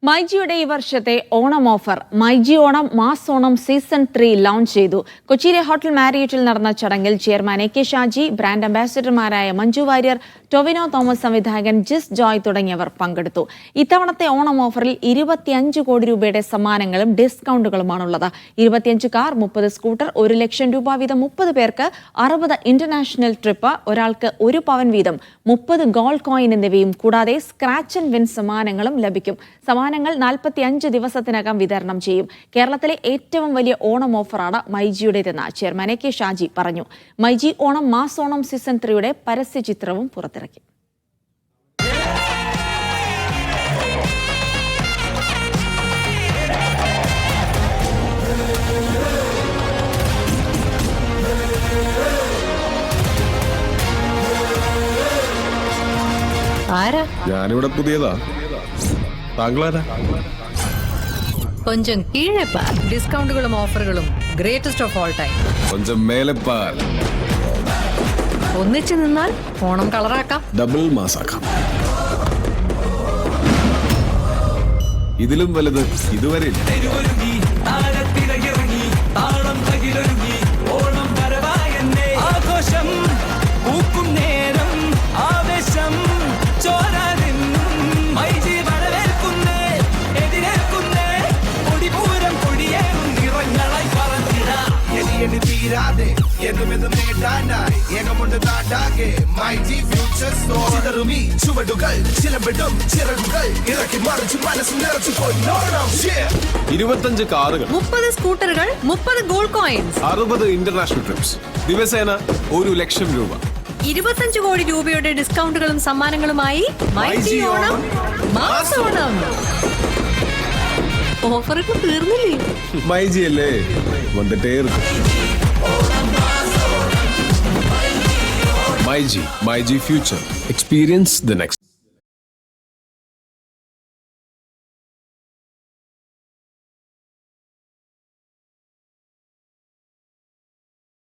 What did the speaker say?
മൈജിയുടെ ഈ വർഷത്തെ Onam offer myG Onam mass Onam season 3 launch ചെയ്തു. കൊച്ചിയിലെ ഹോട്ടൽ മാരിയറ്റിൽ നടന്ന ചടങ്ങിൽ ചെയർമാൻ AK ഷാജി, ബ്രാൻഡ് അംബാസിഡർമാരായ മഞ്ജു വാര്യർ, ടൊവിനോ തോമസ്, സംവിധായകൻ ജിസ് ജോയ് തുടങ്ങിയവർ പങ്കെടുത്തു. ഇത്തവണത്തെ ഓണം ഓഫറിൽ 25 കോടി രൂപയുടെ സമ്മാനങ്ങളും ഡിസ്കൗണ്ടുകളുമാണുള്ളത്. 25 കാർ, 30 സ്കൂട്ടർ, 1 ലക്ഷം രൂപ വീതം 30 പേർക്ക്, 60 ഇന്റർനാഷണൽ ട്രിപ്പ്, ഒരാൾക്ക് 1 പവൻ വീതം, 30 ഗോൾഡ് കോയിൻ എന്നിവയും കൂടാതെ സ്ക്രാച്ച് ആൻഡ് വിൻ സമ്മാനങ്ങളും ലഭിക്കും. സമ്മാനങ്ങൾ 45 ദിവസത്തിനകം വിതരണം ചെയ്യും. കേരളത്തിലെ ഏറ്റവും വലിയ ഓണം ഓഫറാണ് മൈജിയുടേതെന്ന് ചെയർമാൻ AK ഷാജി പറഞ്ഞു. മൈജി ഓണം മാസ് ഓണം സീസൺ 3യുടെ പരസ്യ ചിത്രവും പുറത്തിറക്കി. ഞാനിവിടെ പുതിയതാ. താങ്കളാരാ? கொஞ்சம் கீழேப்பா. டிஸ்கவுண்டுகளும் ஆஃபர்களும் ഗ്രേറ്റസ്റ്റ് ഓഫ് ഓൾ ടൈം. കൊഞ്ചം മേലെപ്പാൽ. ഒന്നിച്ചു നിന്നാൽ ഓണം കളറാക്കാം, ഡബിൾ മാസാക്കാം. ഇതിലും വലുത് ഇതുവരെ ഇരുപത്തഞ്ച് കാറുകൾ, 30 സ്കൂട്ടറുകൾ, 30 ഗോൾഡ് കോയിൻസ്, 60 ഇന്റർനാഷണൽ ട്രിപ്സ്, ദിവസേന 1 ലക്ഷം രൂപ, 25 കോടി രൂപയുടെ ഡിസ്കൗണ്ടുകളും സമ്മാനങ്ങളുമായി മൈജി ഓണം മാസ് ഓണം. ഓഫറൊക്കെ തീർന്നില്ലേ? മൈജി അല്ലേ വന്നിട്ടേ myG future experience the next.